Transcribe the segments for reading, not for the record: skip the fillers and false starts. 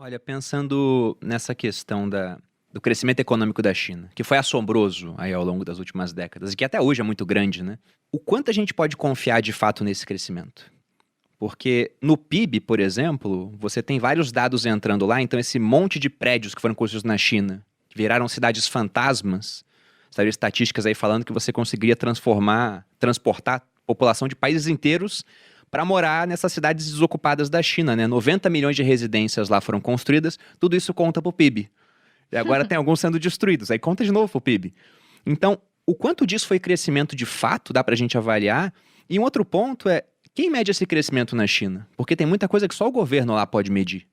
Olha, pensando nessa questão do crescimento econômico da China, que foi assombroso aí ao longo das últimas décadas, e que até hoje é muito grande, né? O quanto a gente pode confiar de fato nesse crescimento? Porque no PIB, por exemplo, você tem vários dados entrando lá, então esse monte de prédios que foram construídos na China, que viraram cidades fantasmas, saiu estatísticas aí falando que você conseguiria transportar população de países inteiros para morar nessas cidades desocupadas da China, né? 90 milhões de residências lá foram construídas, tudo isso conta pro PIB. E agora tem alguns sendo destruídos, aí conta de novo pro PIB. Então, o quanto disso foi crescimento de fato, dá pra gente avaliar. E um outro ponto é, quem mede esse crescimento na China? Porque tem muita coisa que só o governo lá pode medir.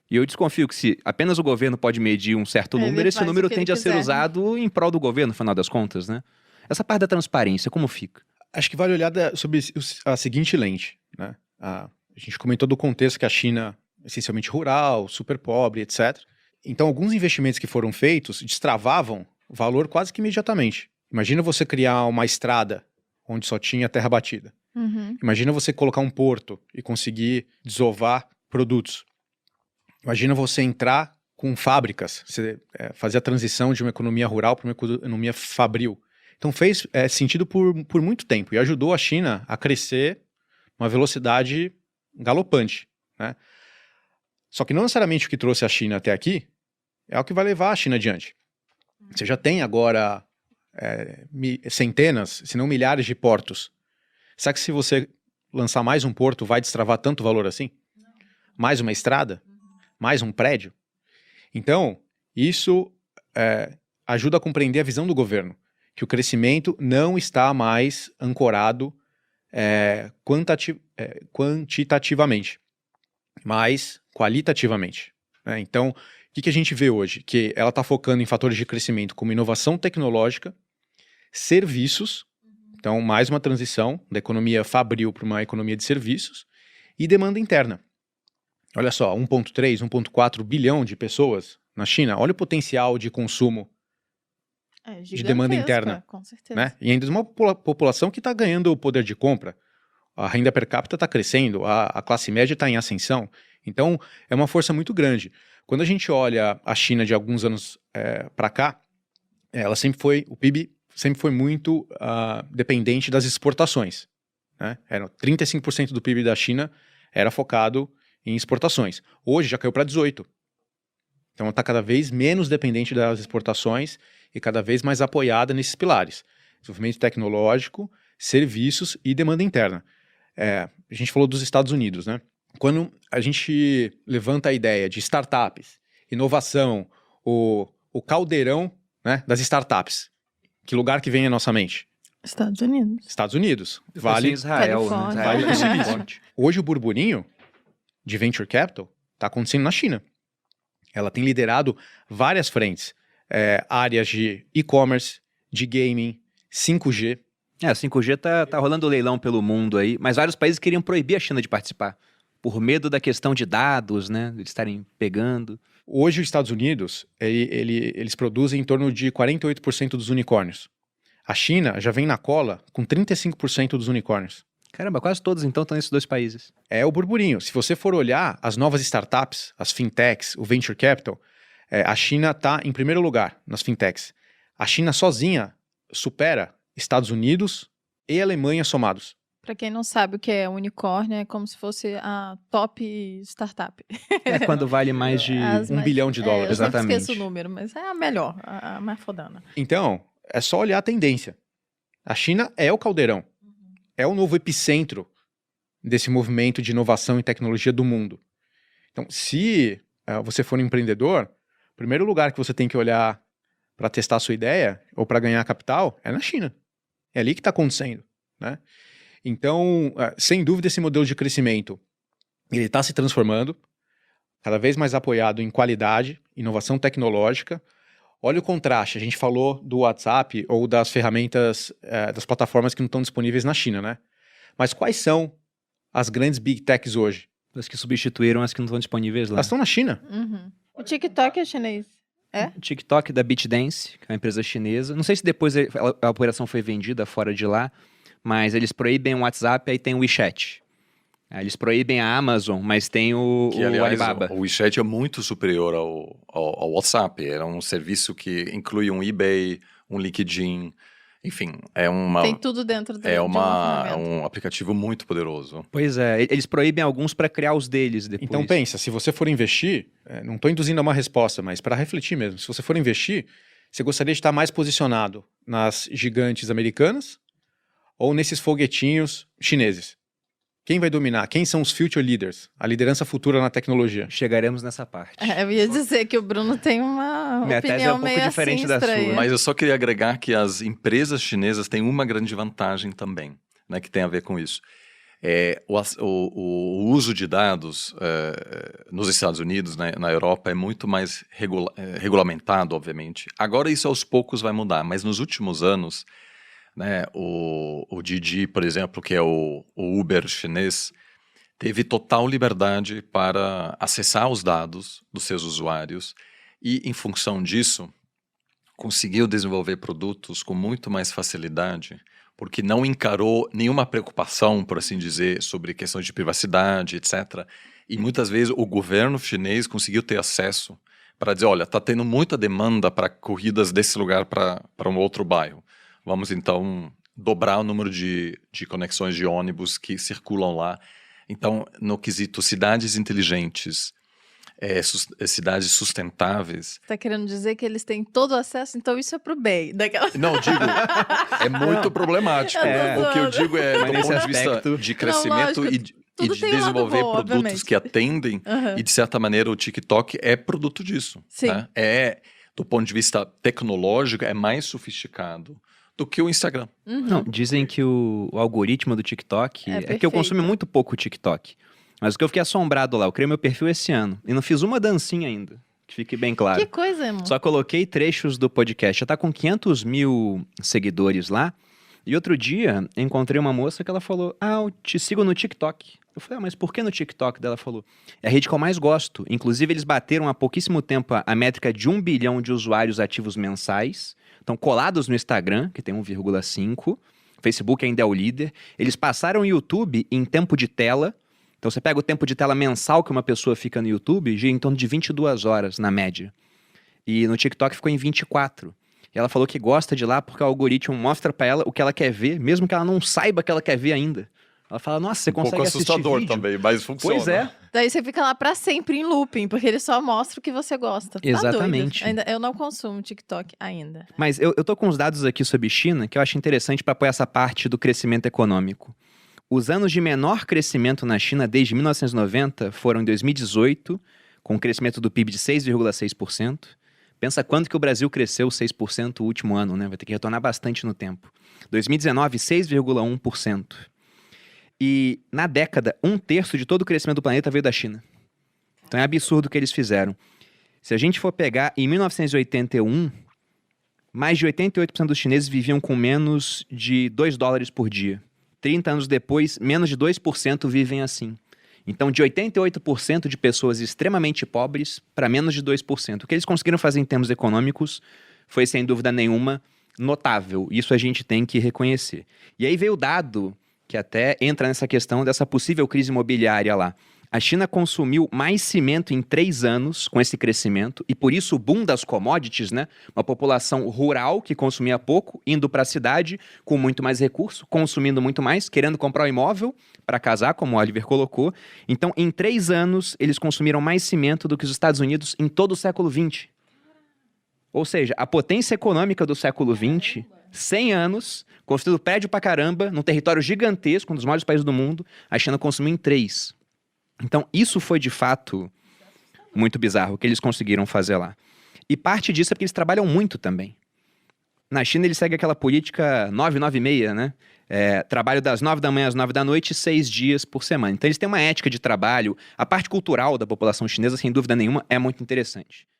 E eu desconfio que se apenas o governo pode medir um certo Ele número, esse faz o número que ele tende a ser quiser. usado em prol do governo, no final das contas, né? Essa parte da transparência, como fica? Acho que vale olhar sobre a seguinte lente, né? A gente comentou do contexto que a China é essencialmente rural, super pobre, etc. Então, alguns investimentos que foram feitos destravavam o valor quase que imediatamente. Imagina você criar uma estrada onde só tinha terra batida. Uhum. Imagina você colocar um porto e conseguir desovar produtos. Imagina você entrar com fábricas, você fazer a transição de uma economia rural para uma economia fabril. Então fez sentido por muito tempo e ajudou a China a crescer uma velocidade galopante, né? Só que não necessariamente o que trouxe a China até aqui é o que vai levar a China adiante. Você já tem agora centenas, se não milhares de portos. Será que se você lançar mais um porto vai destravar tanto valor assim? Mais uma estrada? Mais um prédio? Então, isso ajuda a compreender a visão do governo, que o crescimento não está mais ancorado quantitativamente, mas qualitativamente, né? Então, o que a gente vê hoje? Que ela está focando em fatores de crescimento como inovação tecnológica, serviços, então mais uma transição da economia fabril para uma economia de serviços, e demanda interna. Olha só, 1,3, 1,4 bilhão de pessoas na China, olha o potencial de consumo de demanda interna, Com certeza. né? E ainda de uma população que está ganhando o poder de compra. A renda per capita está crescendo, a classe média está em ascensão. Então, é uma força muito grande. Quando a gente olha a China de alguns anos para cá, o PIB sempre foi muito dependente das exportações, né? 35% do PIB da China era focado em exportações. Hoje já caiu para 18%. Então, ela está cada vez menos dependente das exportações e cada vez mais apoiada nesses pilares. Desenvolvimento tecnológico, serviços e demanda interna. A gente falou dos Estados Unidos, né? Quando a gente levanta a ideia de startups, inovação, o caldeirão, né, das startups, que lugar que vem à nossa mente? Estados Unidos. Estados Unidos. Vale Israel, né? Califórnia. Israel Vale é do Silício. forte. Hoje o burburinho de venture capital está acontecendo na China. Ela tem liderado várias frentes, áreas de e-commerce, de gaming, 5G. 5G tá rolando leilão pelo mundo aí, mas vários países queriam proibir a China de participar, por medo da questão de dados, né, de estarem pegando. Hoje os Estados Unidos, eles produzem em torno de 48% dos unicórnios. A China já vem na cola com 35% dos unicórnios. Caramba, quase todos então estão nesses dois países. É o burburinho. Se você for olhar as novas startups, as fintechs, o venture capital, a China está em primeiro lugar nas fintechs. A China sozinha supera Estados Unidos e Alemanha somados. Pra quem não sabe o que é unicórnio, é como se fosse a top startup. É quando vale mais de As $1 bilhão de dólares. Eu sempre exatamente. esqueço o número, mas é a melhor, a mais fodana. Então, é só olhar a tendência. A China é o caldeirão. É o novo epicentro desse movimento de inovação e tecnologia do mundo. Então, se você for um empreendedor, o primeiro lugar que você tem que olhar para testar a sua ideia ou para ganhar capital é na China. É ali que está acontecendo, né? Então, sem dúvida, esse modelo de crescimento ele está se transformando, cada vez mais apoiado em qualidade, inovação tecnológica. Olha o contraste, a gente falou do WhatsApp ou das ferramentas, das plataformas que não estão disponíveis na China, né? Mas quais são as grandes big techs hoje? As que substituíram as que não estão disponíveis lá. Elas estão na China. Uhum. O TikTok é chinês. O TikTok da ByteDance, que é uma empresa chinesa. Não sei se depois a operação foi vendida fora de lá, mas eles proíbem o WhatsApp, aí tem o WeChat. Eles proíbem a Amazon, mas tem o aliás, Alibaba. o WeChat é muito superior ao WhatsApp. É um serviço que inclui um eBay, um LinkedIn, enfim, Tem tudo dentro de é uma ferramenta. um aplicativo muito poderoso. Pois é, eles proíbem alguns para criar os deles depois. Então pensa, se você for investir, não estou induzindo a uma resposta, mas para refletir mesmo, se você for investir, você gostaria de estar mais posicionado nas gigantes americanas ou nesses foguetinhos chineses? Quem vai dominar? Quem são os future leaders? A liderança futura na tecnologia. Chegaremos nessa parte. Eu ia dizer que o Bruno tem uma Minha tese é opinião um pouco meio diferente assim da estranha. sua. Mas eu só queria agregar que as empresas chinesas têm uma grande vantagem também, né, que tem a ver com isso. O uso de dados nos Estados Unidos, né, na Europa, é muito mais regulamentado, obviamente. Agora isso aos poucos vai mudar, mas nos últimos anos, né, o Didi, por exemplo, que é o Uber chinês, teve total liberdade para acessar os dados dos seus usuários e, em função disso, conseguiu desenvolver produtos com muito mais facilidade, porque não encarou nenhuma preocupação, por assim dizer, sobre questões de privacidade, etc. E muitas vezes o governo chinês conseguiu ter acesso para dizer, olha, está tendo muita demanda para corridas desse lugar para um outro bairro. Vamos, então, dobrar o número de conexões de ônibus que circulam lá. Então, no quesito cidades inteligentes, cidades sustentáveis... Tá querendo dizer que eles têm todo o acesso, então isso é pro bem. Não, digo, é muito problemático. O que eu digo é, Mas do nesse ponto de vista aspecto- de crescimento lógico, e de tudo tem um lado desenvolver bom, produtos obviamente. que atendem, Aham. e de certa maneira o TikTok é produto disso. Sim. Né? Do ponto de vista tecnológico, é mais sofisticado do que o Instagram. Não, dizem que o algoritmo do TikTok... É É que eu perfeito. consumo muito pouco o TikTok. Mas o que eu fiquei assombrado lá, eu criei meu perfil esse ano. E não fiz uma dancinha ainda, que fique bem claro. Que coisa, irmão. Só coloquei trechos do podcast. Já tá com 500 mil seguidores lá. E outro dia, encontrei uma moça que ela falou, eu te sigo no TikTok. Eu falei, mas por que no TikTok? Daí ela falou, é a rede que eu mais gosto. Inclusive, eles bateram há pouquíssimo tempo a métrica de 1 bilhão de usuários ativos mensais. Estão colados no Instagram, que tem 1,5. Facebook ainda é o líder. Eles passaram o YouTube em tempo de tela. Então, você pega o tempo de tela mensal que uma pessoa fica no YouTube, gira em torno de 22 horas, na média. E no TikTok ficou em 24. E ela falou que gosta de lá porque o algoritmo mostra pra ela o que ela quer ver, mesmo que ela não saiba que ela quer ver ainda. Ela fala, nossa, você consegue assistir vídeo? também, mas funciona. Pois é. Daí você fica lá pra sempre em looping, porque ele só mostra o que você gosta. Tá Exatamente. doido. Eu não consumo TikTok ainda. Mas eu tô com uns dados aqui sobre China que eu acho interessante para apoiar essa parte do crescimento econômico. Os anos de menor crescimento na China desde 1990 foram em 2018, com um crescimento do PIB de 6,6%. Pensa quanto que o Brasil cresceu 6% o último ano, né? Vai ter que retornar bastante no tempo. 2019, 6,1%. E na década, 1/3 de todo o crescimento do planeta veio da China. Então é absurdo o que eles fizeram. Se a gente for pegar, em 1981, mais de 88% dos chineses viviam com menos de $2 por dia. 30 anos depois, menos de 2% vivem assim. Então, de 88% de pessoas extremamente pobres para menos de 2%. O que eles conseguiram fazer em termos econômicos foi, sem dúvida nenhuma, notável. Isso a gente tem que reconhecer. E aí veio o dado que até entra nessa questão dessa possível crise imobiliária lá. A China consumiu mais cimento em 3 anos com esse crescimento, e por isso o boom das commodities, né? Uma população rural que consumia pouco, indo para a cidade com muito mais recurso, consumindo muito mais, querendo comprar um imóvel para casar, como o Oliver colocou. Então, em 3 anos, eles consumiram mais cimento do que os Estados Unidos em todo o século XX. Ou seja, a potência econômica do século XX, 100 anos, construindo prédio pra caramba, num território gigantesco, um dos maiores países do mundo, a China consumiu em 3. Então, isso foi, de fato, muito bizarro, o que eles conseguiram fazer lá. E parte disso é porque eles trabalham muito também. Na China, eles seguem aquela política 9-9-6, né? Trabalho das 9 da manhã às 9 da noite, 6 dias por semana. Então, eles têm uma ética de trabalho. A parte cultural da população chinesa, sem dúvida nenhuma, é muito interessante.